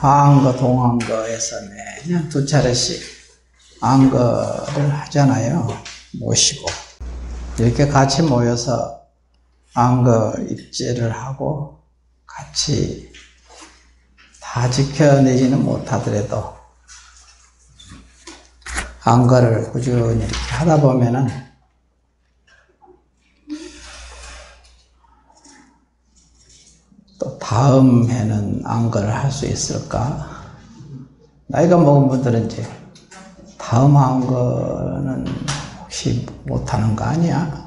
화안거, 동안거에서 매년 2차례씩 안거를 하잖아요. 모시고. 이렇게 같이 모여서 안거 입제를 하고 같이 다 지켜내지는 못하더라도 안거를 꾸준히 이렇게 하다 보면은 또 다음 해는 안거를 할 수 있을까? 나이가 먹은 분들은 이제 다음 안거는 혹시 못하는 거 아니야?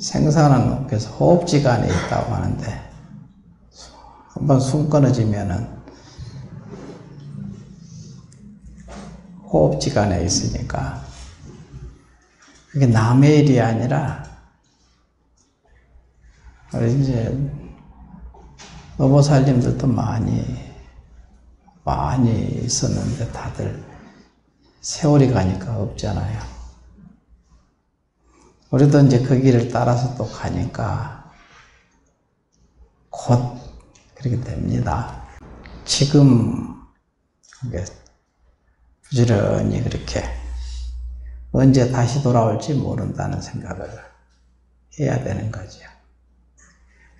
생사는 그래서 호흡지간에 있다고 하는데 한번 숨 끊어지면은 호흡지간에 있으니까 그게 남의 일이 아니라 우리 이제 노보살님들도 많이 있었는데 다들 세월이 가니까 없잖아요. 우리도 이제 그 길을 따라서 또 가니까 곧 그렇게 됩니다. 지금 부지런히 그렇게 언제 다시 돌아올지 모른다는 생각을 해야 되는 거죠.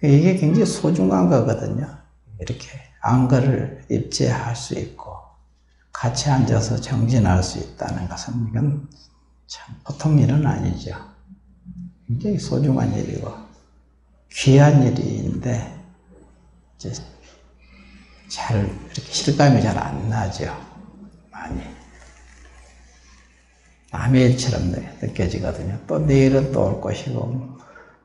이게 굉장히 소중한 거거든요. 이렇게 안거를 입제할 수 있고 같이 앉아서 정진할 수 있다는 것은 이건 참 보통 일은 아니죠. 굉장히 소중한 일이고 귀한 일인데 이제 잘 이렇게 실감이 잘 안 나죠. 많이 남의 일처럼 느껴지거든요. 또 내일은 또 올 것이고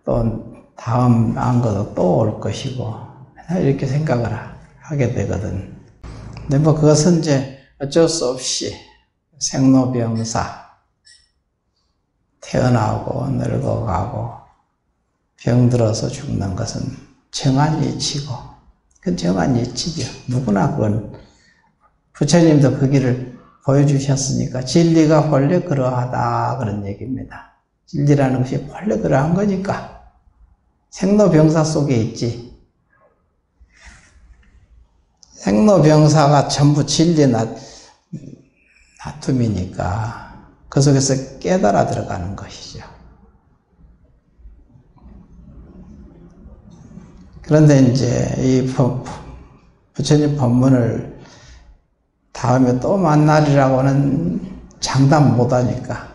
또 다음 안거도 또 올 것이고 이렇게 생각을 하게 되거든. 근데 뭐 그것은 이제 어쩔 수 없이 생로병사 태어나고 늙어가고 병들어서 죽는 것은 정한 이치고 그건 정한 이치죠. 누구나 그건 부처님도 그 길을 보여주셨으니까 진리가 원래 그러하다 그런 얘기입니다. 진리라는 것이 원래 그러한 거니까 생로병사 속에 있지. 생로병사가 전부 진리 다툼이니까 그 속에서 깨달아 들어가는 것이죠. 그런데 이제 이 부처님 법문을 다음에 또 만나리라고는 장담 못하니까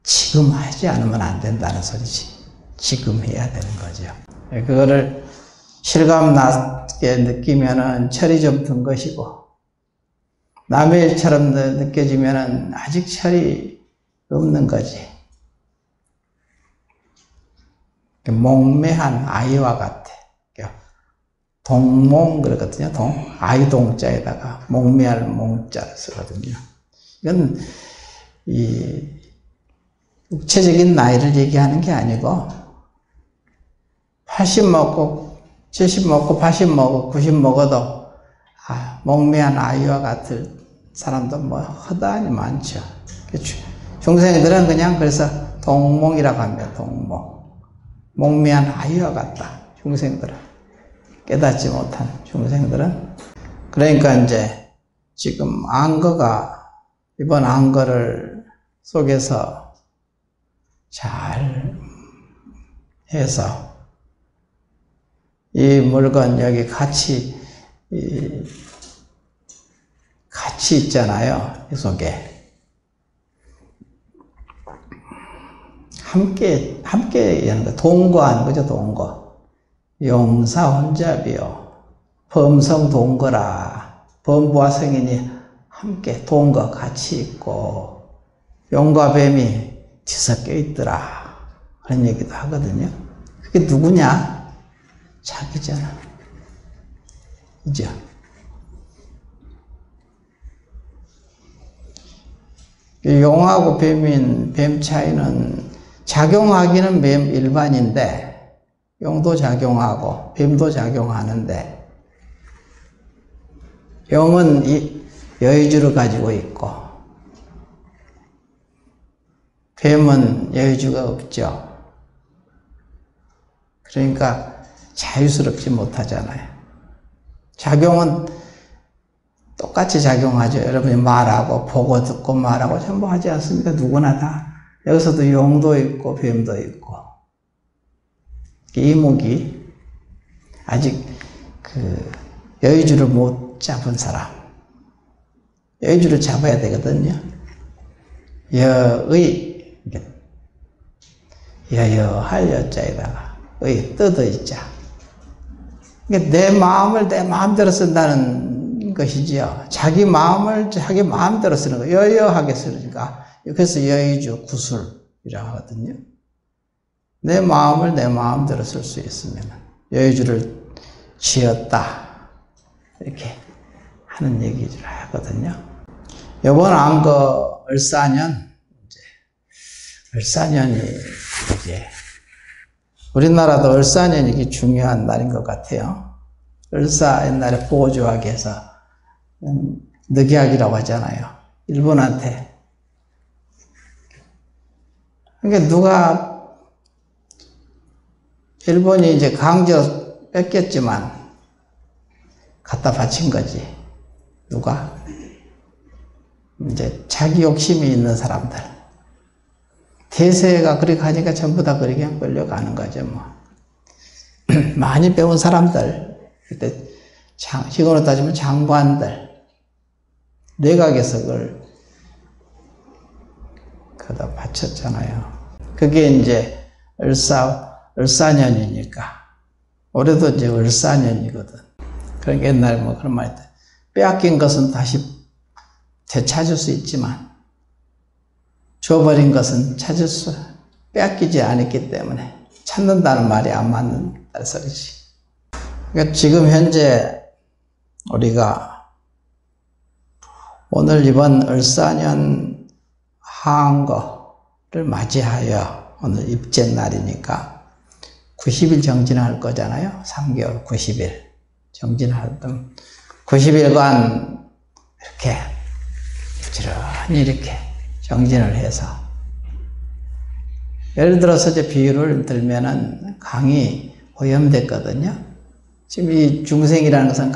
지금 하지 않으면 안 된다는 소리지. 지금 해야 되는 거죠. 그거를 실감 나게 느끼면은 철이 좀 든 것이고 남의 일처럼 느껴지면은 아직 철이 없는 거지. 몽매한 아이와 같아. 동몽 그러거든요. 아이 동자에다가 몽매할 몽자를 쓰거든요. 이건 이 육체적인 나이를 얘기하는 게 아니고 80 먹고 70 먹고 80 먹고 90 먹어도 몽매한 아이와 같을 사람도 뭐 허다하니 많죠. 중생들은 그냥 그래서 동몽이라고 합니다. 동몽. 몽매한 아이와 같다. 중생들은. 깨닫지 못한 중생들은. 그러니까 이제 지금 이번 안거를 속에서 잘 해서 이 물건 여기 같이 있잖아요. 이 속에. 함께 하는 거. 동거하는 거죠, 동거. 용사 혼잡이요. 범성 동거라. 범부와 성인이 함께 동거 같이 있고, 용과 뱀이 뒤섞여 있더라. 그런 얘기도 하거든요. 그게 누구냐? 자기잖아. 그죠? 용하고 뱀 차이는 작용하기는 뱀 일반인데 용도 작용하고 뱀도 작용하는데 용은 이 여의주를 가지고 있고 뱀은 여의주가 없죠. 그러니까 자유스럽지 못하잖아요. 작용은 똑같이 작용하죠. 여러분이 말하고 보고 듣고 말하고 전부 하지 않습니까? 누구나 다. 여기서도 용도 있고 뱀도 있고. 이목이 아직 여의주를 못 잡은 사람. 여의주를 잡아야 되거든요. 여여할 여자에다가 의 뜯의 자. 그러니까 내 마음을 내 마음대로 쓴다는 것이지요. 자기 마음을 자기 마음대로 쓰는 거. 여여하게 쓰니까 그래서 여의주 구술이라고 하거든요. 내 마음을 내 마음대로 쓸 수 있으면 여의주를 지었다 이렇게 하는 얘기를 하거든요. 이번 안거 을사년 을사년이 이제 우리나라도 을사년이 이게 중요한 날인 것 같아요. 을사 옛날에 보조하게 해서 늑약이라고 하잖아요. 일본한테. 그러니까 누가 일본이 이제 강제로 뺏겼지만 갖다 바친 거지. 누가? 이제 자기 욕심이 있는 사람들. 대세가 그렇게 하니까 전부 다 그렇게 끌려가는 거죠, 뭐. 많이 배운 사람들, 그때 지금으로 따지면 장관들, 내각에서 그걸 갖다 바쳤잖아요. 그게 이제 을사년이니까. 올해도 이제 을사년이거든. 그러니까 옛날에 뭐 그런 말 했다. 빼앗긴 것은 다시 되찾을 수 있지만, 줘버린 것은 빼앗기지 않았기 때문에 찾는다는 말이 안 맞는다는 소리지. 그러니까 지금 현재 우리가 오늘 이번 을사년 하한거를 맞이하여 오늘 입제 날이니까 90일 정진할 거잖아요. 3개월 90일 정진하던 90일간 이렇게 부지런히 이렇게 정진을 해서 예를 들어서 이제 비유를 들면은 강이 오염됐거든요. 지금 이 중생이라는 것은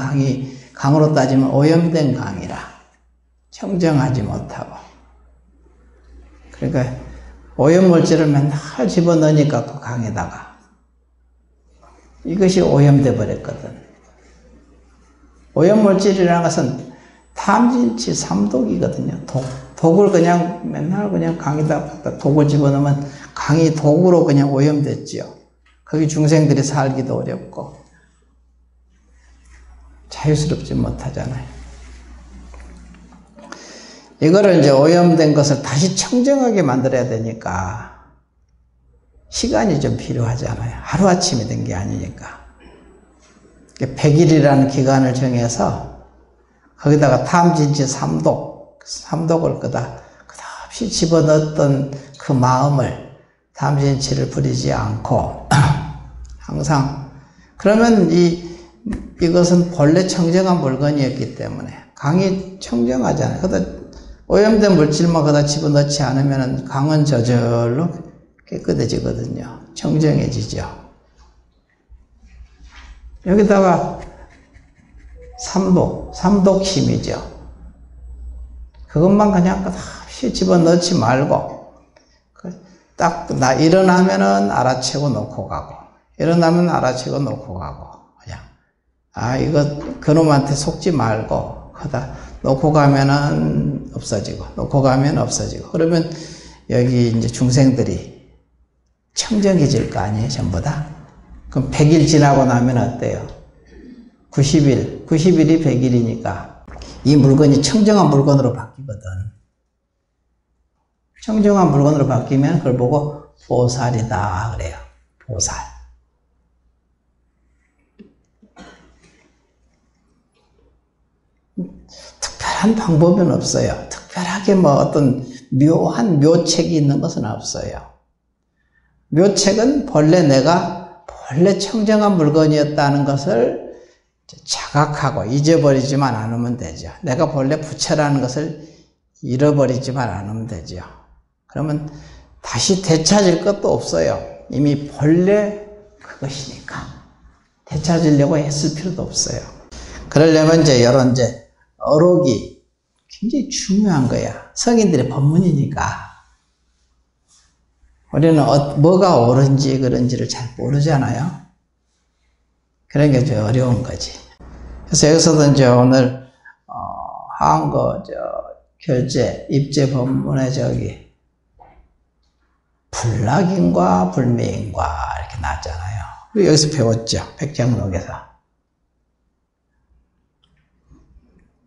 강으로 따지면 오염된 강이라 청정하지 못하고 그러니까 오염물질을 맨날 집어넣으니까 그 강에다가 이것이 오염돼 버렸거든. 오염물질이라는 것은 탐진치 삼독이거든요. 독을 그냥 맨날 그냥 강에다 독을 집어넣으면 강이 독으로 그냥 오염됐지요. 거기 중생들이 살기도 어렵고 자유스럽지 못하잖아요. 이거를 이제 오염된 것을 다시 청정하게 만들어야 되니까 시간이 좀 필요하잖아요. 하루아침에 된 게 아니니까. 100일이라는 기간을 정해서 거기다가 탐진치 삼독을 끝없이 집어넣었던 그 마음을 탐진치를 부리지 않고 항상 그러면 이것은 본래 청정한 물건이었기 때문에 강이 청정하잖아요. 거기다 오염된 물질만 거기다 집어넣지 않으면 강은 저절로 깨끗해지거든요. 청정해지죠. 여기다가 삼독심이죠. 그것만 그냥 끝없이 집어넣지 말고 딱 일어나면은 알아채고 놓고 가고 일어나면 알아채고 놓고 가고 그냥 이거 그놈한테 속지 말고 거기다 놓고 가면은 없어지고 놓고 가면 없어지고 그러면 여기 이제 중생들이 청정해질 거 아니에요, 전부 다. 그럼 100일 지나고 나면 어때요? 90일이 100일이니까 이 물건이 청정한 물건으로 바뀌거든. 청정한 물건으로 바뀌면 그걸 보고 보살이다 그래요. 보살. 특별한 방법은 없어요. 특별하게 뭐 어떤 묘한 묘책이 있는 것은 없어요. 묘책은 본래 청정한 물건이었다는 것을 자각하고 잊어버리지만 않으면 되죠. 내가 본래 부처라는 것을 잃어버리지만 않으면 되죠. 그러면 다시 되찾을 것도 없어요. 이미 본래 그것이니까 되찾으려고 했을 필요도 없어요. 그러려면 이제 이런 이제 어록이 굉장히 중요한 거야. 성인들의 법문이니까. 우리는 뭐가 옳은지 그런지를 잘 모르잖아요. 그런 게 좀 어려운 거지. 그래서 여기서도 이제 오늘 한거 결제 입제 법문에 불락인과 불매인과 이렇게 나왔잖아요. 우리 여기서 배웠죠. 백장록에서.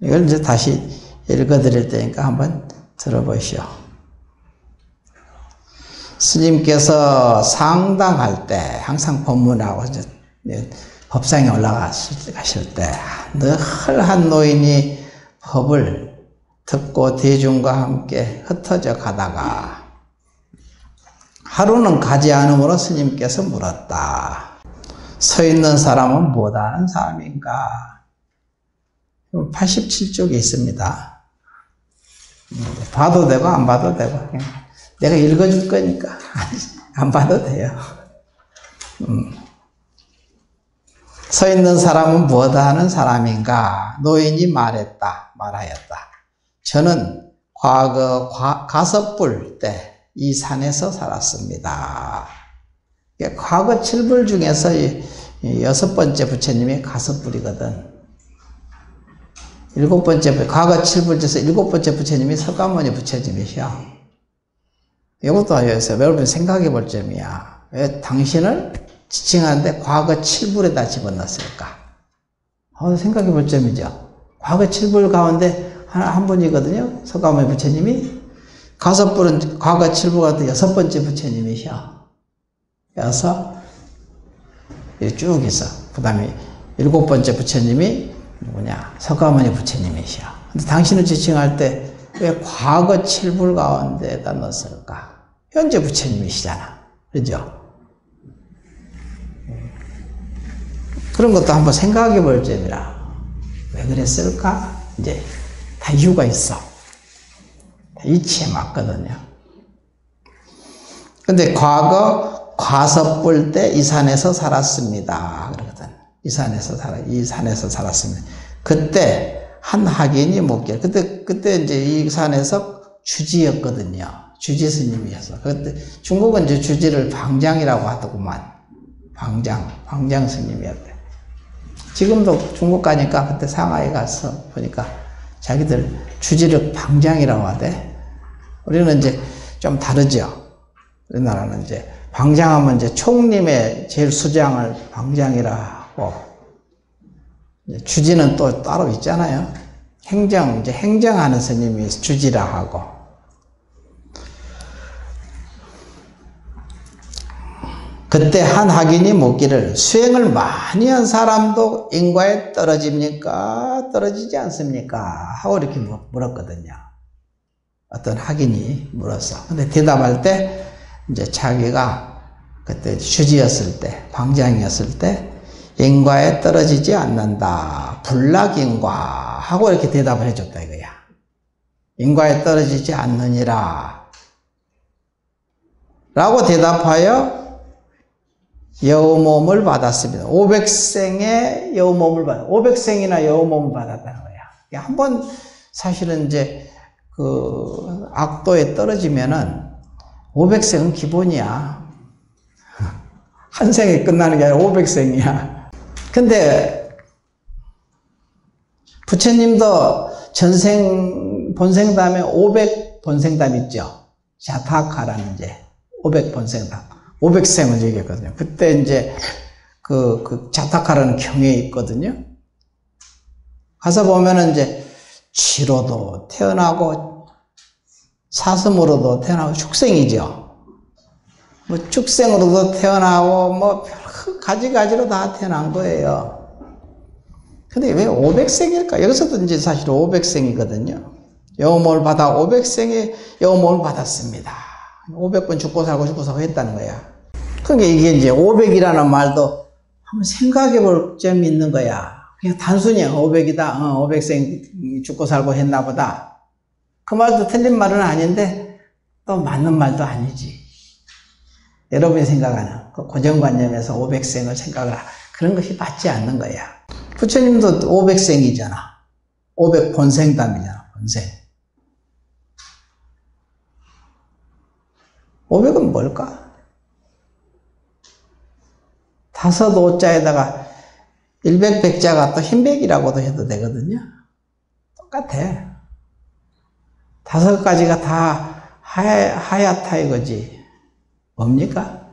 이걸 이제 다시 읽어드릴 테니까 한번 들어보시오. 스님께서 상당할 때 항상 법문하고 이제 법상에 올라가실 때 늘 한 노인이 법을 듣고 대중과 함께 흩어져 가다가 하루는 가지 않으므로 스님께서 물었다. 서 있는 사람은 뭐하는 사람인가? 87쪽에 있습니다. 봐도 되고 안 봐도 되고 내가 읽어줄 거니까 안 봐도 돼요. 서 있는 사람은 무엇하는 사람인가? 노인이 말하였다. 저는 과거 가섭불 때 이 산에서 살았습니다. 과거 7불 중에서 6번째 부처님이 가섭불이거든. 7번째, 과거 7불 중에서 7번째 부처님이 석가모니 부처님이셔. 이것도 여러분 생각해 볼 점이야. 왜 당신을 지칭하는데 과거 7불에다 집어넣었을까? 생각해 볼 점이죠. 과거 7불 가운데 한 분이거든요. 석가모니 부처님이. 가섭불은 과거 7불 가운데 6번째 부처님이셔. 여서 쭉 있어. 그 다음에 7번째 부처님이 누구냐? 석가모니 부처님이셔. 근데 당신을 지칭할 때 왜 과거 7불 가운데에다 넣었을까? 현재 부처님이시잖아. 그죠? 그런 것도 한번 생각해 볼 점이라. 왜 그랬을까? 이제 다 이유가 있어. 다 이치에 맞거든요. 근데 과거 과섭불 때 이 산에서 살았습니다. 그러거든. 이 산에서 살았습니다. 그때 한 학인이 목길. 그때 이제 이 산에서 주지였거든요. 주지 스님이었어. 그때 중국은 이제 주지를 방장이라고 하더구만. 방장 스님이었대. 지금도 중국 가니까 그때 상하이 가서 보니까 자기들 주지를 방장이라고 하대. 우리는 이제 좀 다르죠. 우리나라는 이제 방장하면 이제 총림의 제일 수장을 방장이라 하고, 주지는 또 따로 있잖아요. 이제 행정하는 스님이 주지라 하고. 그때 한 학인이 묻기를 수행을 많이 한 사람도 인과에 떨어집니까? 떨어지지 않습니까? 하고 이렇게 물었거든요. 어떤 학인이 물었어. 근데 대답할 때 이제 자기가 그때 주지였을 때, 방장이었을 때 인과에 떨어지지 않는다. 불락인과 하고 이렇게 대답을 해줬다 이거야. 인과에 떨어지지 않느니라 라고 대답하여 여우몸을 받았습니다. 500생의 여우몸을 500생이나 여우몸을 받았다는 거야. 한번 사실은 이제 그 악도에 떨어지면은 500생은 기본이야. 한 생에 끝나는 게 아니라 500생이야. 근데 부처님도 본생 다음에 500본생담 있죠. 자타카라는 이제 500본생담. 500생을 얘기했거든요. 그때 이제 그 자타카라는 경에 있거든요. 가서 보면은 이제 쥐로도 태어나고 사슴으로도 태어나고 축생이죠. 뭐 축생으로도 태어나고 뭐 가지가지로 다 태어난 거예요. 근데 왜 500생일까? 여기서도 이제 사실 500생이거든요. 여우몸을 받아 500생의 여우몸을 받았습니다. 500번 죽고 살고 했다는 거야. 그러니까 이게 이제 500이라는 말도 한번 생각해 볼 점이 있는 거야. 그냥 단순히 500이다. 500생 죽고 살고 했나 보다. 그 말도 틀린 말은 아닌데 또 맞는 말도 아니지. 여러분이 생각하는 그 고정관념에서 500생을 생각을 그런 것이 맞지 않는 거야. 부처님도 500생이잖아. 500본생담이잖아. 본생. 500은 뭘까? 5오자에다가 100백자가 또 흰백이라고도 해도 되거든요. 똑같아. 5가지가 다 하얗다 이거지. 뭡니까?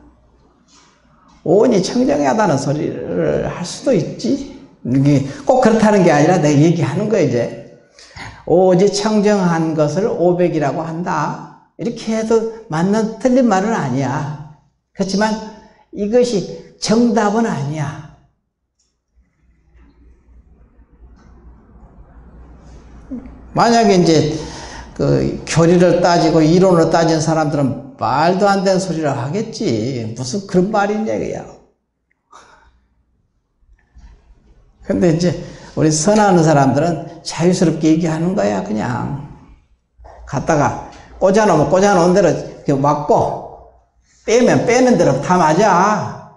오온이 청정하다는 소리를 할 수도 있지. 이게 꼭 그렇다는 게 아니라 내가 얘기하는 거야, 이제. 오직 청정한 것을 500이라고 한다. 이렇게 해도 맞는, 틀린 말은 아니야. 그렇지만 이것이 정답은 아니야. 만약에 이제 그 교리를 따지고 이론을 따진 사람들은 말도 안 되는 소리를 하겠지. 무슨 그런 말이 있냐, 이거야. 근데 이제 우리 선하는 사람들은 자유스럽게 얘기하는 거야, 그냥. 갖다가 꽂아놓으면 꽂아놓은 대로 이렇게 맞고, 빼면 빼는 대로 다 맞아.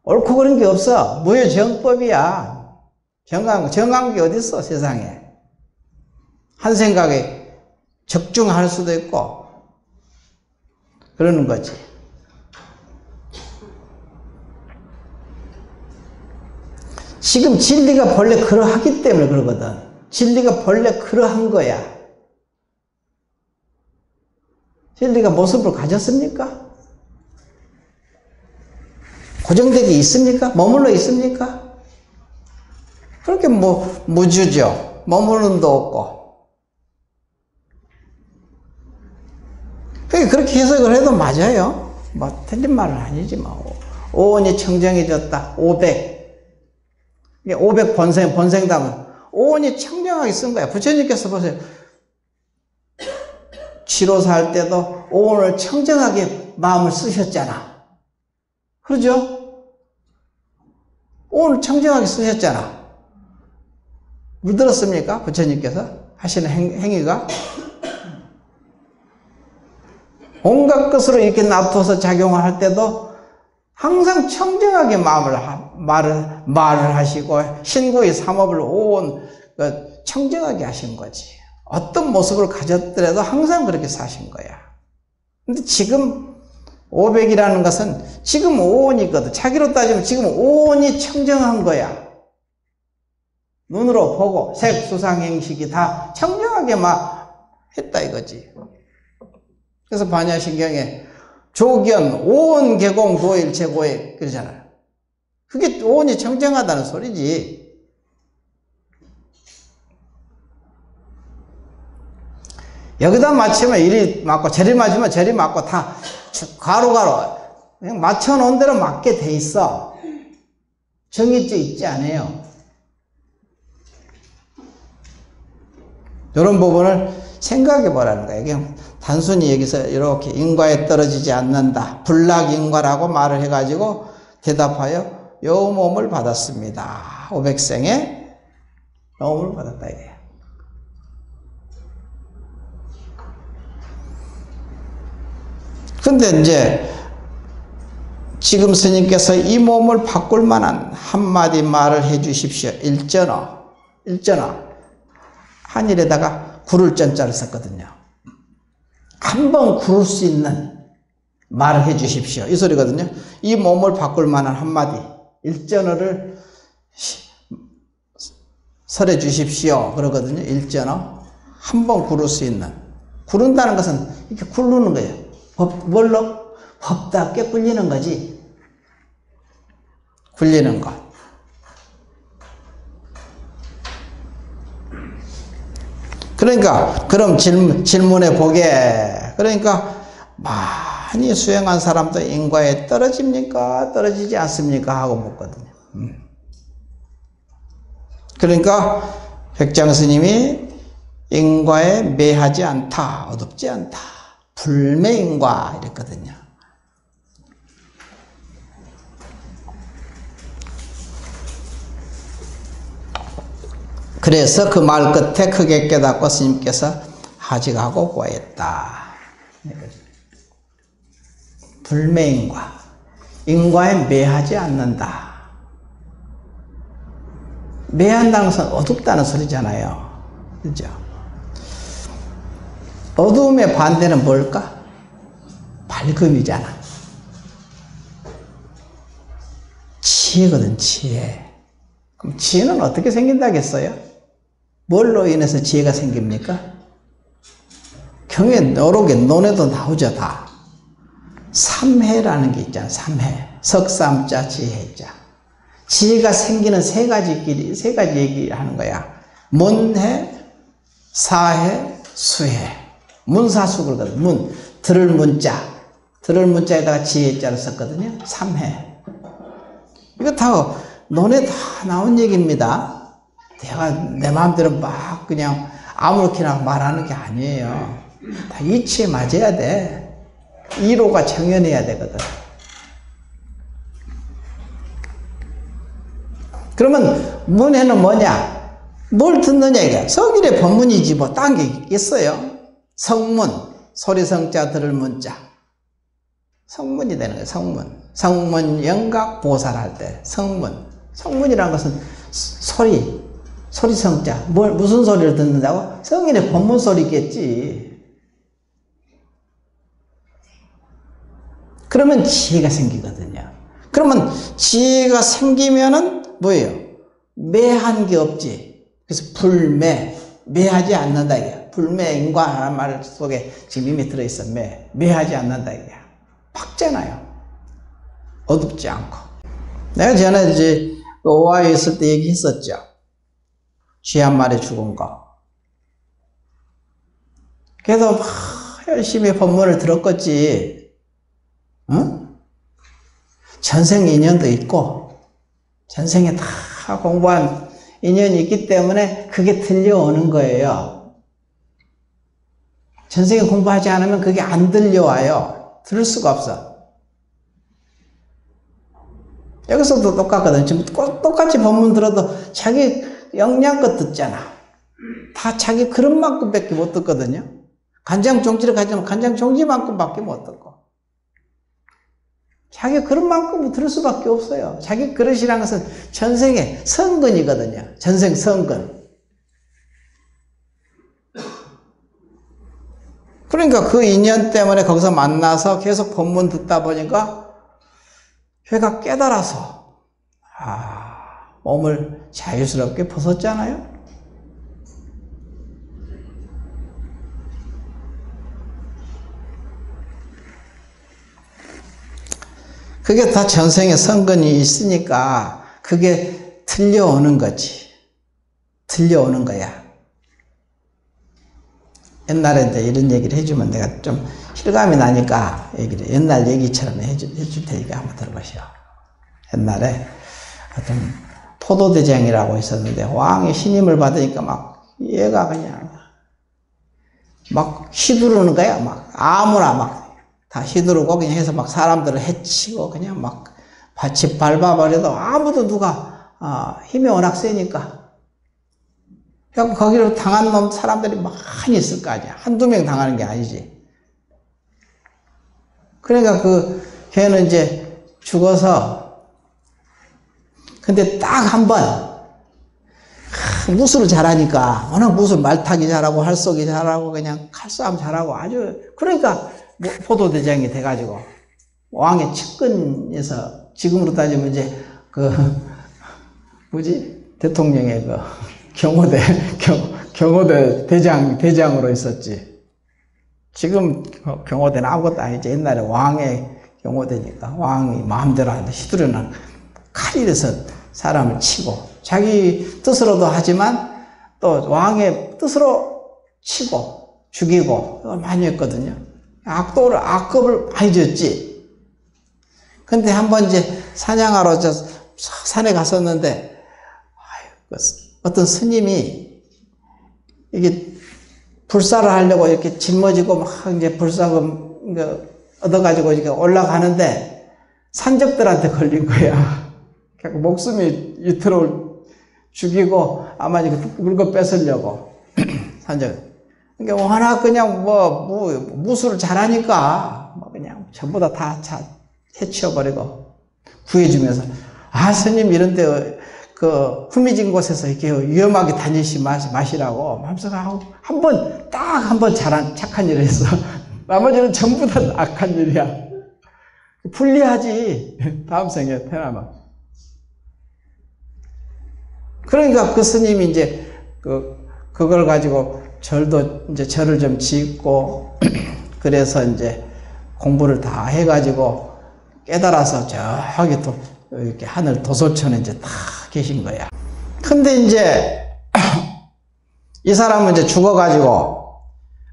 옳고 그런 게 없어. 무효정법이야. 정한 게 어딨어, 세상에. 한 생각에 적중할 수도 있고, 그러는 거지. 지금 진리가 본래 그러하기 때문에 그러거든. 진리가 본래 그러한 거야. 진리가 모습을 가졌습니까? 고정되게 있습니까? 머물러 있습니까? 그렇게 무주죠. 머무는 도 없고. 그렇게 해석을 해도 맞아요. 틀린 말은 아니지, 오온이 청정해졌다. 500. 500 본생담은 오온이 청정하게 쓴 거야. 부처님께서 보세요. 치로사 할 때도 오온을 청정하게 마음을 쓰셨잖아. 그러죠? 오온을 청정하게 쓰셨잖아. 물들었습니까? 부처님께서 하시는 행위가? 온갖 것으로 이렇게 놔둬서 작용을 할 때도 항상 청정하게 말을 하시고 신구의 삼업을 오온 청정하게 하신 거지. 어떤 모습을 가졌더라도 항상 그렇게 사신 거야. 근데 지금 500이라는 것은 지금 오온이거든. 자기로 따지면 지금 오온이 청정한 거야. 눈으로 보고 색, 수상, 행식이 다 청정하게 했다 이거지. 그래서 반야신경에 조견, 오온, 개공, 도일체, 고액 그러잖아요. 그게 오온이 청정하다는 소리지. 여기다 맞추면 이리 맞고 저리 맞으면 저리 맞고 다 가로가로 그냥 맞춰놓은 대로 맞게 돼 있어. 정해져 있지 않아요. 이런 부분을 생각해 보라는 거예요. 그냥 단순히 여기서 이렇게 인과에 떨어지지 않는다. 불락인과라고 말을 해가지고 대답하여 요 몸을 받았습니다. 500생에 요 몸을 받았다 이거예요. 근데 이제 지금 스님께서 이 몸을 바꿀 만한 한마디 말을 해 주십시오. 일전어. 한일에다가 구를 전자를 썼거든요. 한번 구를 수 있는 말을 해 주십시오. 이 소리거든요. 이 몸을 바꿀 만한 한마디 일전어를 설해 주십시오. 그러거든요. 일전어. 한번 구를 수 있는. 구른다는 것은 이렇게 굴르는 거예요. 뭘로? 법답게 굴리는 거지. 굴리는 것. 그러니까 그럼 질문해 보게. 그러니까 많이 수행한 사람도 인과에 떨어집니까? 떨어지지 않습니까? 하고 묻거든요. 그러니까 백장 스님이 인과에 매하지 않다. 어둡지 않다. 불매인과 이랬거든요. 그래서 그 말 끝에 크게 깨닫고 스님께서 하직하고 고했다. 불매인과. 인과에 매하지 않는다. 매한다는 것은 어둡다는 소리잖아요. 그죠? 어두움의 반대는 뭘까? 밝음이잖아. 지혜거든, 지혜. 그럼 지혜는 어떻게 생긴다겠어요? 뭘로 인해서 지혜가 생깁니까? 경에 여러 논에도 나오죠, 다. 삼해라는 게 있잖아, 삼해. 석삼자 지혜자. 지혜가 생기는 세 가지 얘기하는 거야. 문해, 사해, 수해. 문사수 그러거든. 들을 문자. 들을 문자에다가 지혜자를 썼거든요. 삼해. 이거 다 논에 다 나온 얘기입니다. 내가 내 마음대로 막 그냥 아무렇게나 말하는 게 아니에요. 다 이치에 맞아야 돼. 이로가 정연해야 되거든. 그러면 문해는 뭐냐? 뭘 듣느냐 이게. 성일의 법문이지 뭐 딴 게 있겠어요? 성문, 소리성자 들을 문자. 성문이 되는 거예요. 성문. 성문 영각 보살할 때 성문. 성문이라는 것은 소리성자. 무슨 소리를 듣는다고? 성인의 법문 소리겠지. 그러면 지혜가 생기거든요. 그러면 지혜가 생기면은 뭐예요? 매한 게 없지. 그래서 불매, 매하지 않는다 이게. 불매인과라는 말 속에 지금 이미 들어있어. 매하지 않는다 이게. 밝잖아요. 어둡지 않고. 내가 전에 이제 오하이에 있을 때 얘기했었죠. 쥐 한 마리 죽은 거. 그래서 막 열심히 법문을 들었겠지. 응? 전생 인연도 있고, 전생에 다 공부한 인연이 있기 때문에 그게 들려오는 거예요. 전생에 공부하지 않으면 그게 안 들려와요. 들을 수가 없어. 여기서도 똑같거든. 지금 똑같이 법문 들어도 자기 역량껏 듣잖아. 다 자기 그릇만큼밖에 못 듣거든요. 간장 종지를 가지면 간장 종지만큼밖에 못 듣고. 자기 그릇만큼 들을 수밖에 없어요. 자기 그릇이라는 것은 전생의 성근이거든요. 전생 성근. 그러니까 그 인연 때문에 거기서 만나서 계속 법문 듣다 보니까 걔가 깨달아서 몸을 자유스럽게 벗었잖아요. 그게 다 전생에 성근이 있으니까 그게 들려오는 거지. 들려오는 거야. 옛날에 이제 이런 얘기를 해주면 내가 좀 실감이 나니까 얘기를 옛날 얘기처럼 해줄 테니까 한번 들어보시오. 옛날에 어떤 포도대장이라고 있었는데 왕의 신임을 받으니까 막 얘가 그냥 막 휘두르는 거야. 막 아무나 막 다 휘두르고 그냥 해서 막 사람들을 해치고 그냥 막 밭이 밟아버려도 아무도 누가 힘이 워낙 세니까. 그래서 거기로 당한 놈 사람들이 많이 있을 거 아니야. 한두 명 당하는 게 아니지. 그러니까 걔는 이제 죽어서 근데 딱 한 번 무술을 잘하니까 워낙 무술 말타기 잘하고 활쏘기 잘하고 그냥 칼싸움 잘하고 아주 그러니까 포도대장이 돼가지고 왕의 측근에서 지금으로 따지면 이제 대통령의 경호대 대장으로 있었지. 지금 경호대는 아무것도 아니지. 옛날에 왕의 경호대니까 왕이 마음대로 하는데 휘두르는 칼이 돼서 사람을 치고 자기 뜻으로도 하지만 또 왕의 뜻으로 치고 죽이고 많이 했거든요. 악급을 많이 줬지. 근데 한번 이제 사냥하러 산에 갔었는데 어떤 스님이 이게 불사를 하려고 이렇게 짊어지고 막 이제 불사금 얻어가지고 이렇게 올라가는데 산적들한테 걸린 거야. 목숨이 이토록 죽이고 아마 이렇게 물건 뺏으려고 산적. 그러니까 워낙 그냥 무술을 잘하니까 그냥 전부 다 해치워버리고 구해주면서, 아, 스님 이런데 그 후미진 곳에서 이렇게 위험하게 다니시 마시라고 하면서 한 번 잘한 착한 일을 했어. 나머지는 전부 다 악한 일이야. 불리하지. 다음 생에 태어나면. 그러니까 그 스님이 이제 그걸 가지고 절을 좀 짓고 그래서 이제 공부를 다 해가지고 깨달아서 저기 또 이렇게 하늘 도솔천에 이제 다 계신 거야. 근데 이제 이 사람은 이제 죽어가지고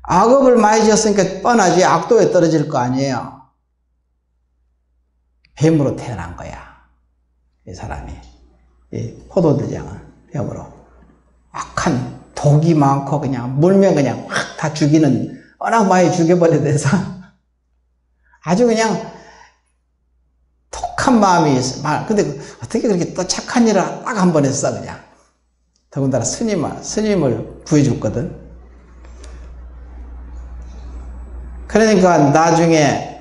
악업을 많이 지었으니까 뻔하지 악도에 떨어질 거 아니에요. 뱀으로 태어난 거야. 이 사람이. 이 포도대장은 뱀으로. 악한 독이 많고 그냥 물면 그냥 확 다 죽이는, 워낙 많이 죽여버려 돼서 아주 그냥 독한 마음이 있어. 근데 어떻게 그렇게 또 착한 일을 딱 한 번 했어, 그냥. 더군다나 스님을 구해줬거든. 그러니까 나중에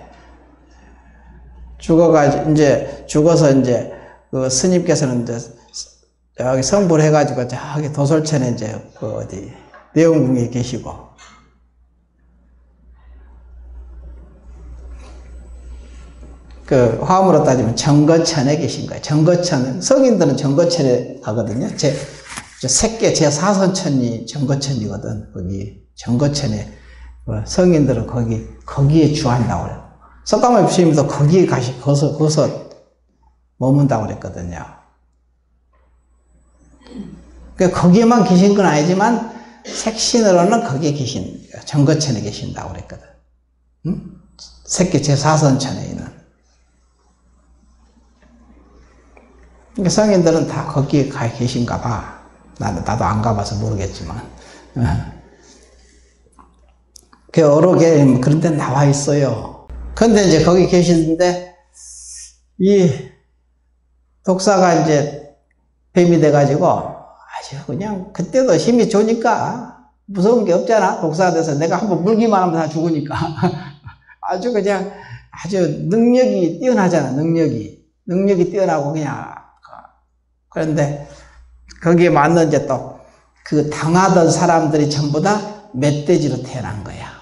죽어서 이제 그 스님께서는 이제 여기 성불 해가지고 저기 도솔천에 이제 내원궁에 계시고, 그 화음으로 따지면 정거천에 계신 거예요. 정거천, 성인들은 정거천에 가거든요. 제 사선천이 정거천이거든. 거기 정거천에 성인들은 거기에 주한다고 그래요. 석가모니 부처님도 거기에 거기서 머문다고 그랬거든요. 그러니까 거기에만 계신 건 아니지만 색신으로는 거기에 정거천에 계신다고 그랬거든. 응? 새끼 제4선천에 있는. 그러니까 성인들은 다 거기에 가 계신가 봐. 나도 안 가봐서 모르겠지만. 그 어록에 그런 데 나와 있어요. 근데 이제 거기 계시는데, 이 독사가 이제 뱀이 돼가지고, 아주 그냥, 그때도 힘이 좋으니까, 무서운 게 없잖아. 독사가 돼서 내가 한번 물기만 하면 다 죽으니까. 아주 그냥, 아주 능력이 뛰어나잖아, 능력이 뛰어나고 그냥. 그런데, 거기에 맞는 이제 또, 그 당하던 사람들이 전부 다 멧돼지로 태어난 거야.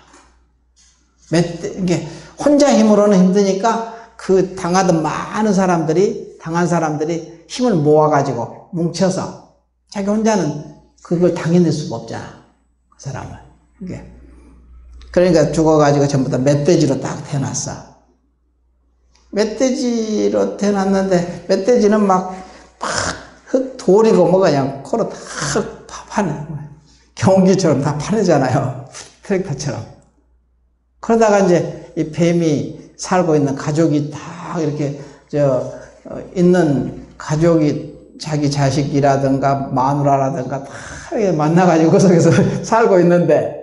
이게 혼자 힘으로는 힘드니까 그 당한 사람들이 힘을 모아가지고 뭉쳐서 자기 혼자는 그걸 당해낼 수가 없잖아. 그 사람은. 이게. 그러니까 죽어가지고 전부 다 멧돼지로 딱 태어났어. 멧돼지로 태어났는데 멧돼지는 막 돌이고 뭐가 그냥 코로 다 파네. 경운기처럼 다 파내잖아요. 트랙터처럼. 그러다가 이제 이 뱀이 살고 있는 가족이 다 이렇게 있는 가족이 자기 자식이라든가 마누라라든가 다 이렇게 만나가지고 그 속에서 살고 있는데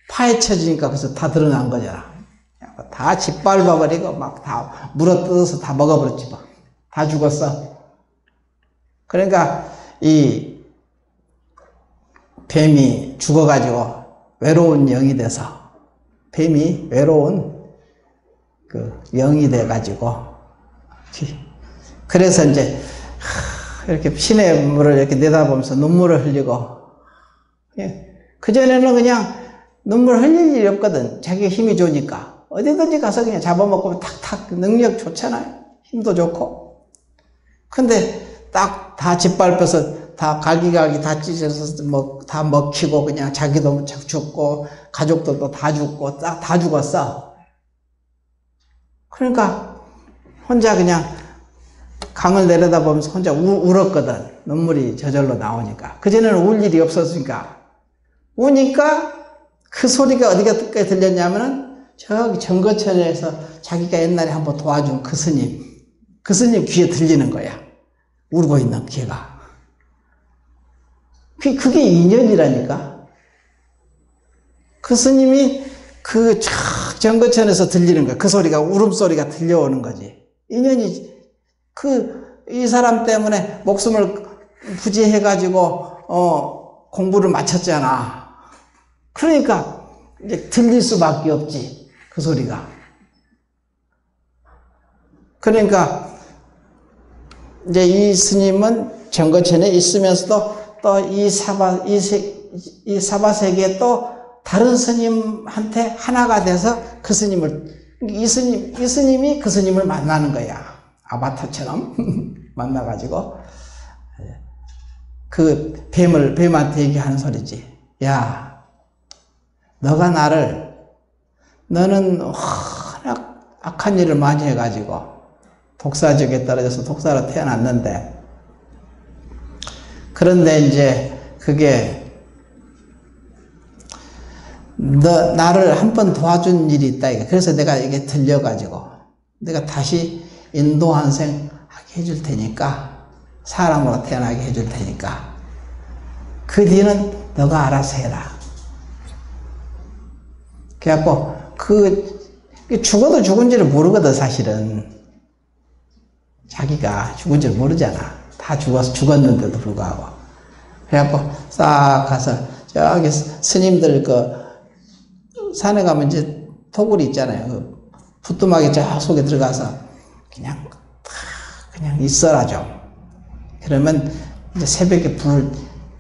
파헤쳐지니까 그래서 다 드러난 거잖아. 다 짓밟아버리고 막 다 물어뜯어서 다 먹어버렸지 막. 다 죽었어. 그러니까 이 뱀이 죽어가지고 외로운 영이 돼서 뱀이 외로운 그 영이 돼가지고 그래서 이제 이렇게 신의 물을 이렇게 내다보면서 눈물을 흘리고 그전에는 그냥 눈물 흘릴 일이 없거든. 자기가 힘이 좋으니까 어디든지 가서 그냥 잡아먹고 탁탁 능력 좋잖아요. 힘도 좋고. 근데 딱 다 짓밟혀서 다 갈기갈기 다 찢어서 다 먹히고 그냥 자기도 죽고 가족들도 다 죽고 다 죽었어. 그러니까 혼자 그냥 강을 내려다보면서 혼자 울었거든. 눈물이 저절로 나오니까. 그전에는 울 일이 없었으니까. 우니까 그 소리가 어디가 들렸냐면은 저기 정거천에서 자기가 옛날에 한번 도와준 그 스님 귀에 들리는 거야. 울고 있는 걔가. 그게 인연이라니까. 그 스님이 그 정거천에서 들리는 거야. 그 소리가, 울음소리가 들려오는 거지. 인연이, 이 사람 때문에 목숨을 부지해가지고, 공부를 마쳤잖아. 그러니까, 이제 들릴 수밖에 없지. 그 소리가. 그러니까 이제 이 스님은 정거천에 있으면서도 또 이 사바세계에 또 다른 스님한테 하나가 돼서 그 스님을, 이 스님이 그 스님을 만나는 거야. 아바타처럼 만나가지고 그 뱀한테 얘기하는 소리지. 야, 너는 워낙 악한 일을 많이 해가지고 독사족에 떨어져서 독사로 태어났는데, 그런데 이제 그게 나를 한 번 도와준 일이 있다. 그래서 내가 이게 들려가지고 내가 다시 인도환생 하게 해줄 테니까, 사람으로 태어나게 해줄 테니까 그 뒤는 너가 알아서 해라. 그래갖고 죽어도 죽은지를 모르거든. 사실은 자기가 죽은지를 모르잖아. 다 죽었는데도 불구하고. 그래갖고 싹 가서 저기 스님들 산에 가면 이제 토굴이 있잖아요. 그 부뚜막이 저 속에 들어가서 그냥 있어라 좀. 그러면 이제 새벽에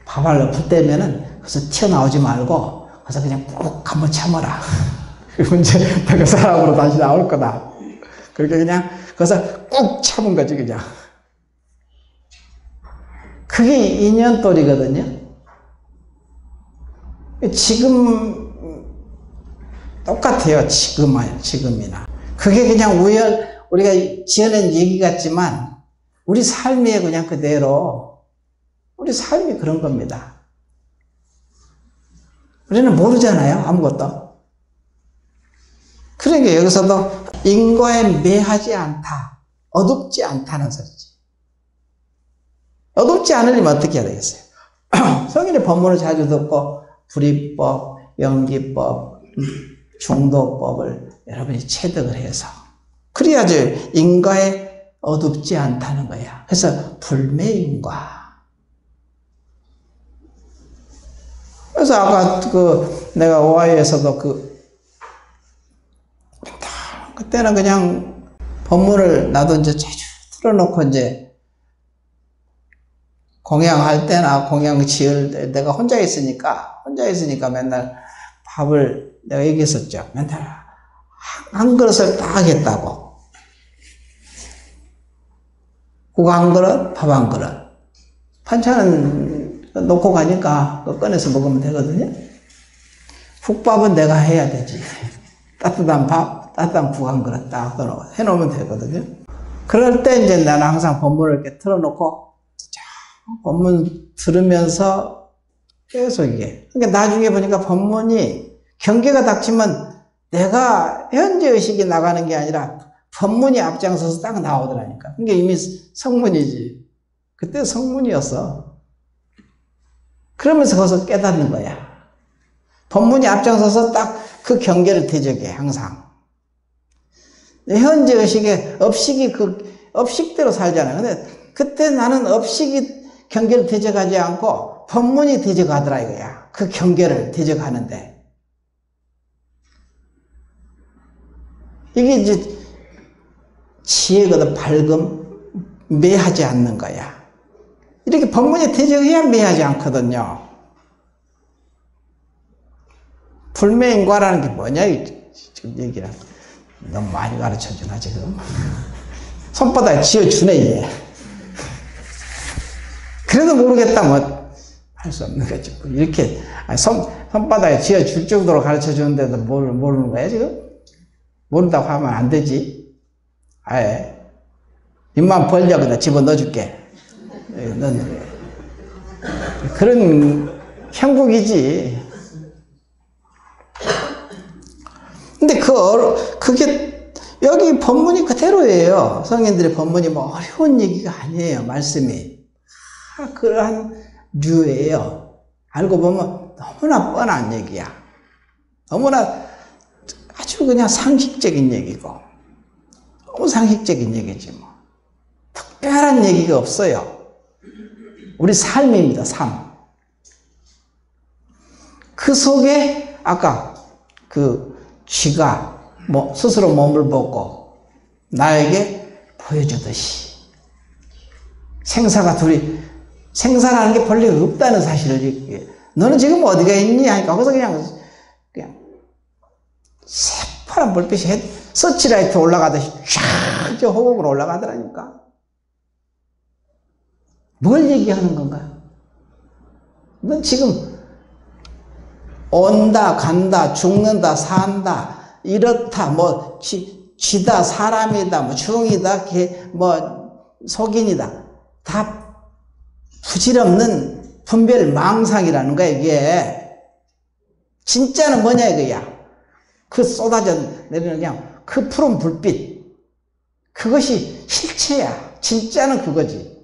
밥알로 불 때면은 그래서 튀어나오지 말고 그래서 그냥 꾹 한번 참아라. 그리고 이제 내가 사람으로 다시 나올 거다. 그렇게 그냥 그래서 꾹 참은 거지 그냥. 그게 인연돌이거든요. 지금 똑같아요. 지금이나. 그게 그냥 우리가 지어낸 얘기 같지만 우리 삶이 그냥 그대로 우리 삶이 그런 겁니다. 우리는 모르잖아요. 아무것도. 그러니까 여기서도 인과에 매하지 않다. 어둡지 않다는 소리지. 어둡지 않으려면 어떻게 해야 되겠어요? 성인의 법문을 자주 듣고 불이법, 연기법, 중도법을 여러분이 체득을 해서 그래야지 인과에 어둡지 않다는 거야. 그래서 불매인과. 그래서 아까 내가 오하이에서도 그때는 그냥 법문을 나도 이제 자주 틀어놓고 이제 공양할 때나 공양 지을 때 내가 혼자 있으니까 맨날 밥을 내가 얘기했었죠. 맨날 한 그릇을 딱 하겠다고. 국 한 그릇, 밥 한 그릇. 반찬은 놓고 가니까 그거 꺼내서 먹으면 되거든요. 국밥은 내가 해야 되지. 따뜻한 밥, 따뜻한 국 한 그릇 딱 해놓으면 되거든요. 그럴 때 이제 나는 항상 법문을 이렇게 틀어놓고 법문 들으면서 계속 이게. 그러니까 나중에 보니까 법문이 경계가 닥치면 내가 현재 의식이 나가는 게 아니라 법문이 앞장서서 딱 나오더라니까. 그게 이미 성문이지. 그때 성문이었어. 그러면서 거기서 깨닫는 거야. 법문이 앞장서서 딱 그 경계를 대적해, 항상. 현재 의식에 업식대로 살잖아요. 근데 그때 나는 업식이 경계를 대적하지 않고 법문이 대적하더라 이거야. 그 경계를 대적하는데. 이게 이제 지혜거든. 밝음, 매하지 않는 거야. 이렇게 법문이 대적해야 매하지 않거든요. 불매인과라는 게 뭐냐, 지금 얘기를. 너무 많이 가르쳐 주나, 지금? 손바닥에 쥐어주네, 이제. 그래도 모르겠다, 뭐, 할 수 없는 거지. 뭐 이렇게, 손바닥에 쥐어줄 정도로 가르쳐 주는데도 모르는 거야, 지금? 모른다고 하면 안 되지. 아예. 입만 벌려, 그냥 집어 넣어줄게. 넌, 그런 형국이지. 근데 그게, 여기 법문이 그대로예요. 성인들의 법문이 뭐 어려운 얘기가 아니에요, 말씀이. 그러한 류예요. 알고 보면 너무나 뻔한 얘기야. 너무나 아주 그냥 상식적인 얘기고. 너무 상식적인 얘기지 뭐. 특별한 얘기가 없어요. 우리 삶입니다, 삶. 그 속에 아까 쥐가 스스로 몸을 벗고 나에게 보여주듯이 생사라는 게 본래 없다는 사실을 너는 지금 어디가 있니? 하니까 거기서 그냥 새파란 불빛이 서치라이트 올라가듯이 쫙 저 호흡으로 올라가더라니까. 뭘 얘기하는 건가? 넌 지금 온다, 간다, 죽는다, 산다, 이렇다, 뭐 쥐다, 사람이다, 뭐 중이다, 뭐 속인이다, 다 부질없는 분별 망상이라는 거야. 이게 진짜는 뭐냐 이거야. 그 쏟아져 내리는 그냥 그 푸른 불빛, 그것이 실체야. 진짜는 그거지.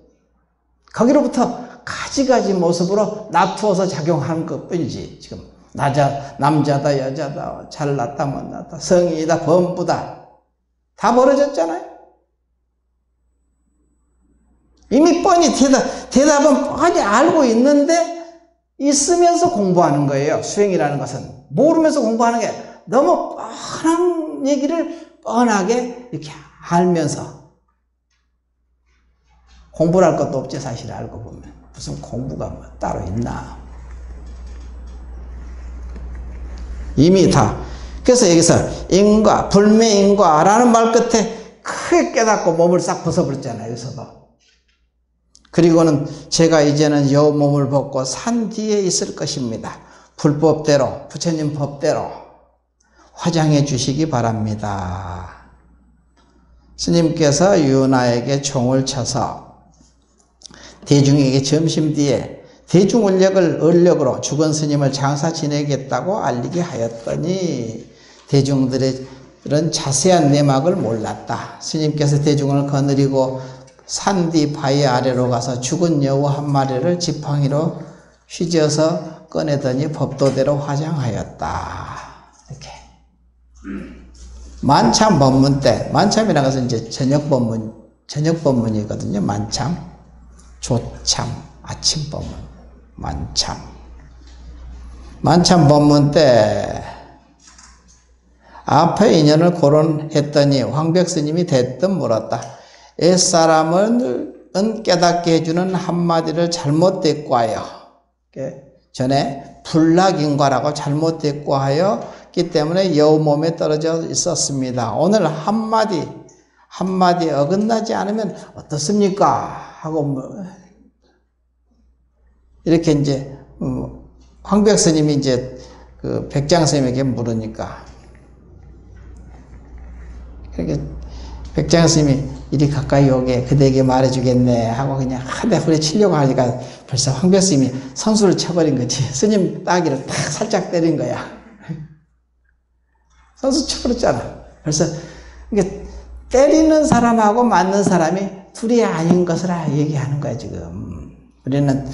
거기로부터 가지가지 모습으로 나투어서 작용하는 것 뿐이지. 지금 남자다, 여자다, 잘났다, 못났다, 성인이다, 범부다, 다 벌어졌잖아요. 이미 뻔히 대답은 뻔히 알고 있는데 있으면서 공부하는 거예요. 수행이라는 것은 모르면서 공부하는 게 너무 뻔한 얘기를 뻔하게 이렇게 알면서, 공부를 할 것도 없지 사실. 알고 보면 무슨 공부가 뭐 따로 있나. 이미 다. 그래서 여기서 인과, 불매인과라는 말 끝에 크게 깨닫고 몸을 싹 벗어버렸잖아요. 여기서도. 그리고는 제가 이제는 여 몸을 벗고 산 뒤에 있을 것입니다. 불법대로, 부처님 법대로 화장해 주시기 바랍니다. 스님께서 유나에게 총을 쳐서 대중에게 점심 뒤에 대중원력으로 죽은 스님을 장사 지내겠다고 알리게 하였더니 대중들은 자세한 내막을 몰랐다. 스님께서 대중을 거느리고 산 뒤 바위 아래로 가서 죽은 여우 한 마리를 지팡이로 휘저어서 꺼내더니 법도대로 화장하였다. 이렇게. 만참 법문 때, 만참이라는 것은 이제 저녁 법문이거든요. 만참, 조참, 아침 법문, 만참 법문 때 앞에 인연을 거론했더니 황백 스님이 대뜸 물었다. 옛사람은 깨닫게 해주는 한마디를 잘못 대꾸하여, 전에 불락인과라고 잘못 대꾸하였기 때문에 여우 몸에 떨어져 있었습니다. 오늘 한마디 어긋나지 않으면 어떻습니까? 하고 이렇게 이제 황백 스님이 이제 그 백장 스님에게 물으니까, 이렇게 백장 스님이 이리 가까이 오게 그대에게 말해주겠네 하고 그냥 한대 후려치려고 하니까 벌써 황백 스님이 선수를 쳐버린 거지. 스님 따귀를 딱 살짝 때린 거야. 선수 쳐버렸잖아. 벌써 이게 때리는 사람하고 맞는 사람이 둘이 아닌 것을 얘기하는 거야 지금. 우리는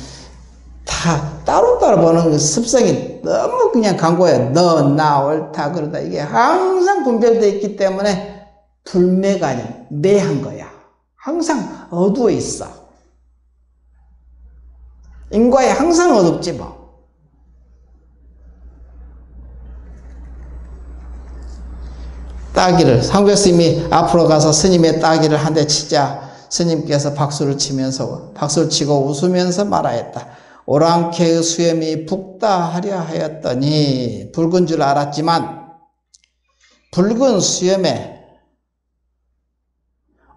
다 따로따로 보는 그 습성이 너무 그냥 강고해. 너, 나, 옳다, 그러다. 이게 항상 분별되어 있기 때문에 불매가 아니야. 매한 거야. 항상 어두워 있어. 인과에 항상 어둡지 뭐. 따귀를, 황백 스님이 앞으로 가서 스님의 따귀를 한 대 치자 스님께서 박수를 치고 웃으면서 말하였다. 오랑캐의 수염이 붉다 하려 하였더니, 붉은 줄 알았지만 붉은 수염에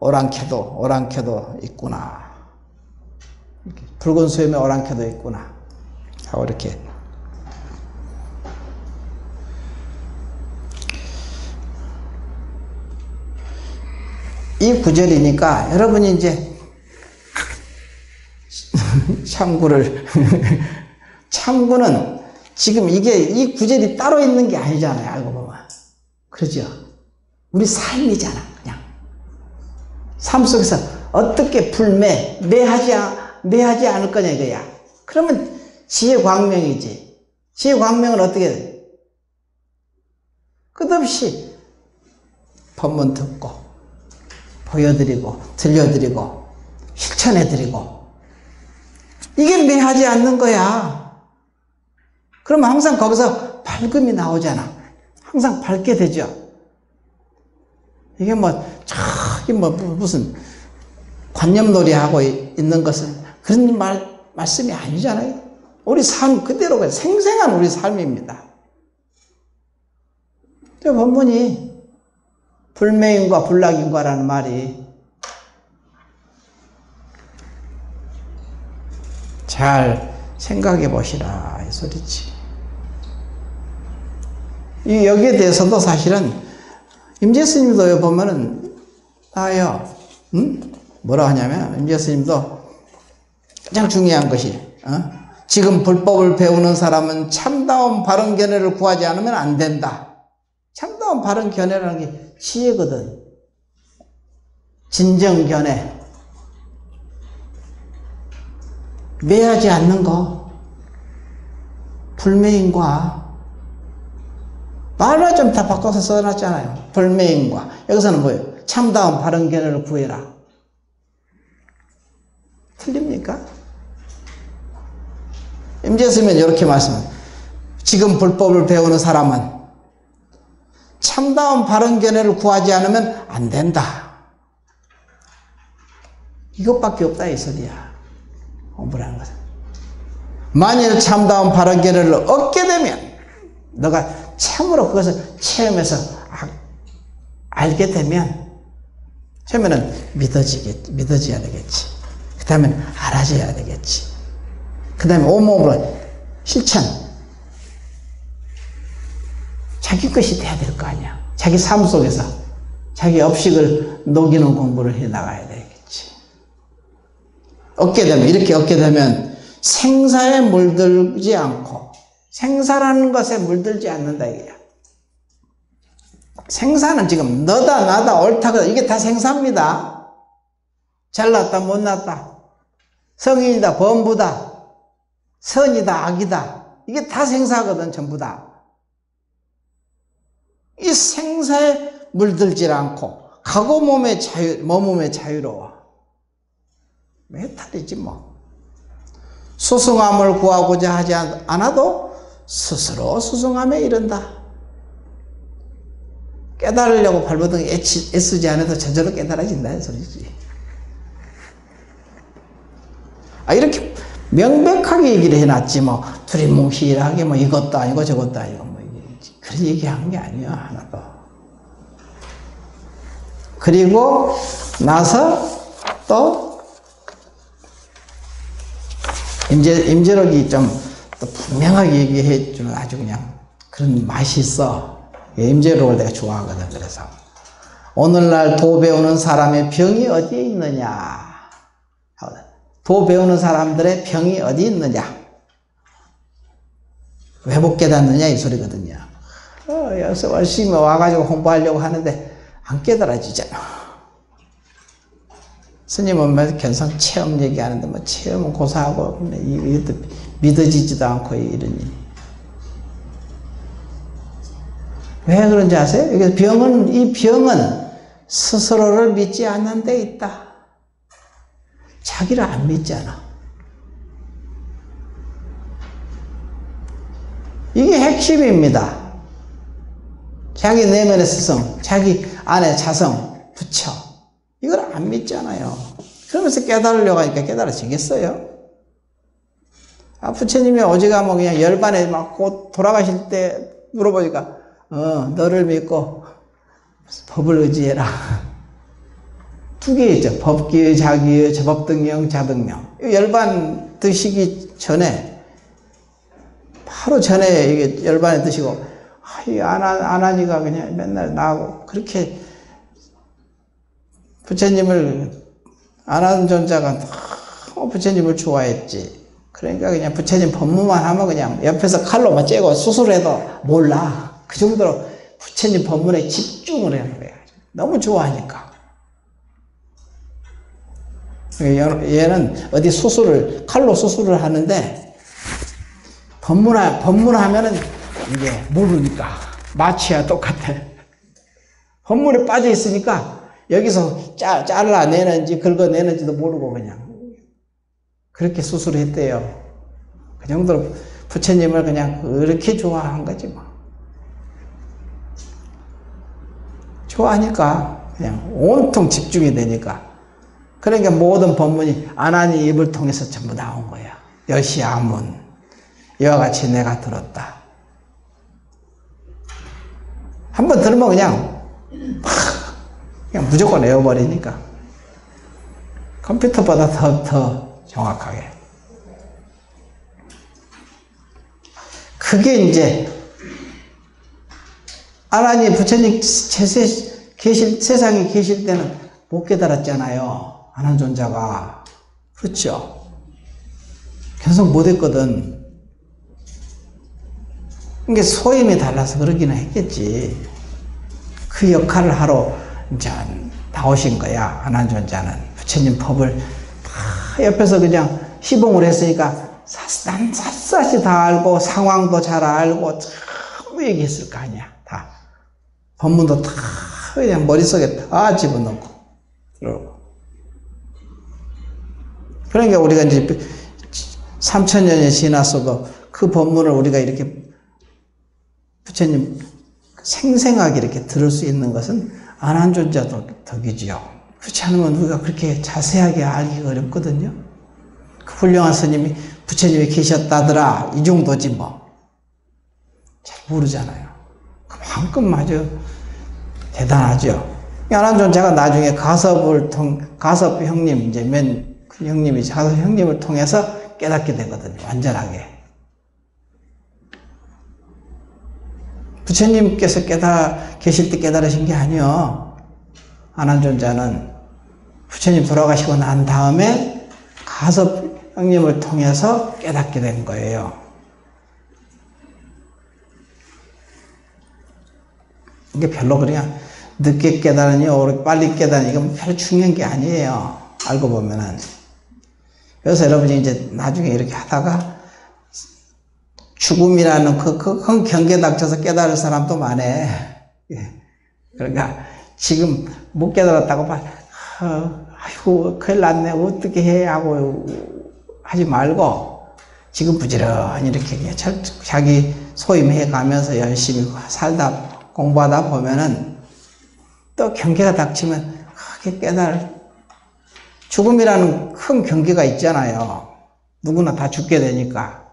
오랑캐도 있구나. 이렇게 붉은 수염에 오랑캐도 있구나 하고 이렇게. 이 구절이니까 여러분이 이제 참구는 지금 이 구절이 따로 있는 게 아니잖아요. 알고 보면. 그러죠? 우리 삶이잖아. 그냥 삶 속에서 어떻게 매하지 않을 거냐 이거야. 그러면 지혜 광명이지. 지혜 광명은 어떻게 돼? 끝없이 법문 듣고 보여드리고 들려드리고 실천해드리고, 이게 매하지 않는 거야. 그러면 항상 거기서 밝음이 나오잖아. 항상 밝게 되죠. 이게 뭐 무슨 관념놀이 하고 있는 것은 그런 말씀이 아니잖아요. 우리 삶 그대로가 생생한 우리 삶입니다. 본문이 불매인과 불락인과라는 말이 잘 생각해 보시라 이 소리지. 여기에 대해서도 사실은 임재 스님도 보면은 뭐라 하냐면 임재 스님도 가장 중요한 것이 지금 불법을 배우는 사람은 참다운 바른 견해를 구하지 않으면 안 된다. 참다운 바른 견해라는 게 지혜거든. 진정 견해. 매하지 않는 거. 불매인과. 말을 좀 다 바꿔서 써놨잖아요. 불매인과. 여기서는 뭐예요? 참다운 바른 견해를 구해라. 틀립니까? 임재스님은 이렇게 말씀합니다. 지금 불법을 배우는 사람은 참다운 바른 견해를 구하지 않으면 안 된다. 이것밖에 없다 이 소리야. 공부라는 것은. 만일 참다운 바른 견해를 얻게 되면 너가 참으로 그것을 체험해서 알게 되면 처음에는 믿어져야 되겠지. 그 다음에는 알아져야 되겠지. 그 다음에 온몸으로 실천. 자기 것이 돼야 될 거 아니야. 자기 삶 속에서 자기 업식을 녹이는 공부를 해 나가야 되겠지. 이렇게 얻게 되면 생사에 물들지 않고, 생사라는 것에 물들지 않는다 이거야. 생사는 지금 너다 나다 옳다 이게 다 생사입니다. 잘났다 못났다, 성인이다 범부다, 선이다 악이다, 이게 다 생사거든. 전부 다 이 생사에 물들지 않고 가고 몸의 자유로워. 메탈이지 뭐. 수승함을 구하고자 하지 않아도 스스로 수승함에 이른다. 깨달으려고 발버둥 애쓰지 않아도 저절로 깨달아진다 이 소리지. 이렇게 명백하게 얘기를 해놨지 뭐 두리뭉실하게 뭐 이것도 아니고 저것도 아니고 뭐 그런 얘기한 게 아니야 하나도. 그리고 나서 또 임재록이 좀 또 분명하게 얘기해 주면 아주 그냥 그런 맛이 있어. 임재록을 내가 좋아하거든. 그래서 오늘날 도 배우는 사람의 병이 어디에 있느냐. 도 배우는 사람들의 병이 어디 있느냐. 왜 못 깨닫느냐 이 소리거든요. 여기서 열심히 와가지고 공부하려고 하는데 안 깨달아지잖아. 스님은 견성 체험 얘기하는데 뭐 체험은 고사하고 이것도 믿어지지도 않고 이러니. 왜 그런지 아세요? 이 병은 스스로를 믿지 않는 데 있다. 자기를 안 믿잖아. 이게 핵심입니다. 자기 내면의 스승, 자기 안에 자성, 부처. 이걸 안 믿잖아요. 그러면서 깨달으려고 하니까 깨달아지겠어요? 부처님이 어지간하면 그냥 열반에 막 곧 돌아가실 때 물어보니까, 너를 믿고 법을 의지해라. 두 개 있죠. 법기의, 자기의, 법등령, 자등령. 열반 드시기 전에, 바로 전에 이게 열반에 드시고, 이 안하니가 그냥 맨날 나하고 그렇게 부처님을 안 하는 존자가 너무 부처님을 좋아했지. 그러니까 그냥 부처님 법문만 하면 그냥 옆에서 칼로만 째고 수술해도 몰라. 그 정도로 부처님 법문에 집중을 하는 거야. 너무 좋아하니까. 얘는 어디 칼로 수술을 하는데 법문하면은 이게 모르니까. 마취와 똑같아. 법문에 빠져 있으니까 여기서 잘라내는지 긁어내는지도 모르고 그냥 그렇게 수술했대요. 그 정도로 부처님을 그냥 그렇게 좋아한 거지 뭐. 좋아하니까 그냥 온통 집중이 되니까. 그러니까 모든 법문이 아나니 입을 통해서 전부 나온 거야. 여시아문 이와 같이 내가 들었다. 한번 들으면 그냥 무조건 외워버리니까 컴퓨터보다 더 정확하게. 그게 이제 하나님 부처님 세상에 계실 때는 못 깨달았잖아요. 아난존자가. 그렇죠? 계속 못했거든. 이게 소임이 달라서 그러기는 했겠지. 그 역할을 하러 이제 나오신 거야. 아난존자는. 부처님 법을 다 옆에서 그냥 시봉을 했으니까 난 샅샅이 다 알고 상황도 잘 알고 전부 얘기했을 거 아니야. 다. 법문도 다 그냥 머릿속에 다 집어넣고 그러고. 그러니까 우리가 이제 3000년이 지났어도 그 법문을 우리가 이렇게 부처님 생생하게 이렇게 들을 수 있는 것은 아난존자 덕이지요. 그렇지 않으면 우리가 그렇게 자세하게 알기가 어렵거든요. 그 훌륭한 스님이 부처님이 계셨다더라 이 정도지 뭐. 잘 모르잖아요. 그만큼 아주 대단하죠. 아난존자가 나중에 가섭 형님, 이제 맨 큰 형님이 가섭 형님을 통해서 깨닫게 되거든요. 완전하게. 부처님께서 계실 때 깨달으신 게 아니요. 아난존자는 부처님 돌아가시고 난 다음에 가섭 형님을 통해서 깨닫게 된 거예요. 이게 별로 그냥 늦게 깨달으니 빨리 깨달으니 이건 별로 중요한 게 아니에요. 알고 보면은. 그래서 여러분이 이제 나중에 이렇게 하다가 죽음이라는 큰 경계에 닥쳐서 깨달을 사람도 많아. 그러니까 지금 못 깨달았다고 아이고 큰일 났네 어떻게 해 하고 하지 말고 지금 부지런히 이렇게 자기 소임해 가면서 열심히 살다 공부하다 보면은 또 경계가 닥치면 크게 죽음이라는 큰 경계가 있잖아요. 누구나 다 죽게 되니까.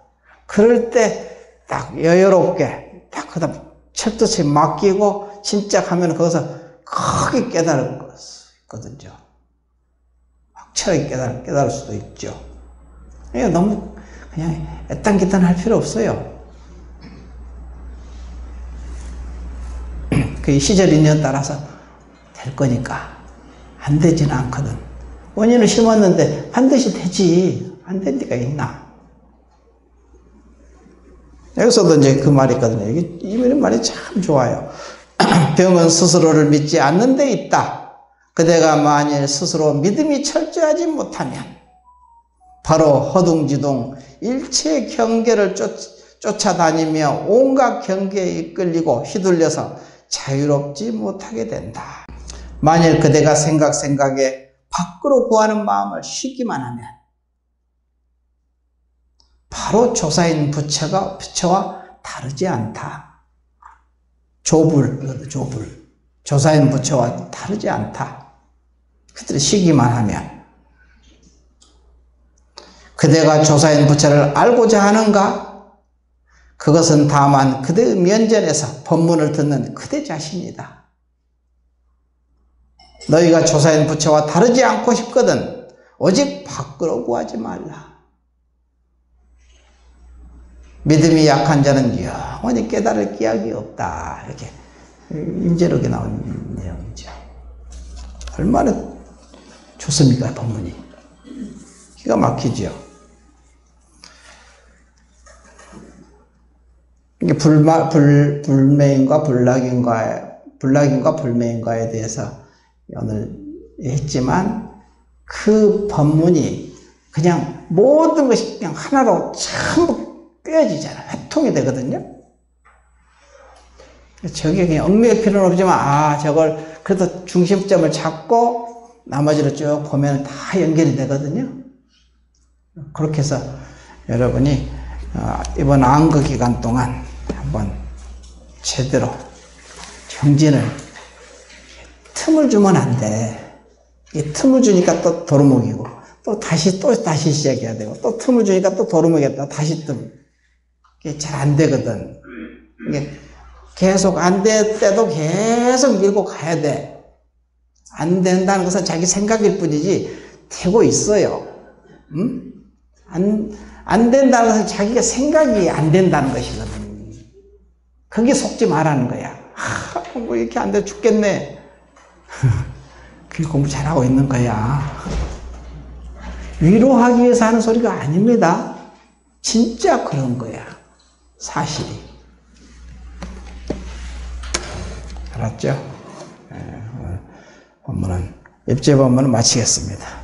그럴 때 딱 여유롭게 딱 그다 철도치 맡기고 진짜 가면 거기서 크게 깨달을 수 있거든요. 확실하게 깨달을 수도 있죠. 너무 그냥 애딴기딴 할 필요 없어요. 그 시절 인연 따라서 될 거니까 안 되지는 않거든. 원인을 심었는데 반드시 되지. 안 될 리가 있나. 여기서도 이제 그 말이 있거든요. 이 말이 참 좋아요. 병은 스스로를 믿지 않는 데 있다. 그대가 만일 스스로 믿음이 철저하지 못하면 바로 허둥지둥 일체 경계를 쫓아다니며 온갖 경계에 이끌리고 휘둘려서 자유롭지 못하게 된다. 만일 그대가 생각에 밖으로 구하는 마음을 쉬기만 하면 바로 조사인 부처와 다르지 않다. 조불. 조사인 부처와 다르지 않다. 그들이 쉬기만 하면. 그대가 조사인 부처를 알고자 하는가? 그것은 다만 그대의 면전에서 법문을 듣는 그대 자신이다. 너희가 조사인 부처와 다르지 않고 싶거든 오직 밖으로 구하지 말라. 믿음이 약한 자는 영원히 깨달을 기약이 없다. 이렇게 임재록에 나온 내용이죠. 얼마나 좋습니까, 법문이. 기가 막히죠. 이게 불매인과 불락인과 불매인과에 대해서 오늘 했지만 그 법문이 그냥 모든 것이 그냥 하나로 전부 꿰어지잖아요. 회통이 되거든요. 저게 그냥 얽매일 필요는 없지만 저걸 그래도 중심점을 잡고 나머지를 쭉 보면 다 연결이 되거든요. 그렇게 해서 여러분이 이번 안거 기간 동안 한번 제대로 정진을 틈을 주면 안 돼. 이 틈을 주니까 또 도루묵이고, 또 다시 시작해야 되고, 또 틈을 주니까 또 도루묵이었다. 다시 틈. 이게 잘 안 되거든. 이게 계속 안 될 때도 계속 밀고 가야 돼. 안 된다는 것은 자기 생각일 뿐이지, 되고 있어요. 응? 안 된다는 것은 자기가 생각이 안 된다는 것이거든. 거기 속지 말라는 거야. 공부 이렇게 안 돼 죽겠네. 그 공부 잘하고 있는 거야. 위로하기 위해서 하는 소리가 아닙니다. 진짜 그런 거야. 사실이. 알았죠? 오늘 본문은 입제 본문을 마치겠습니다.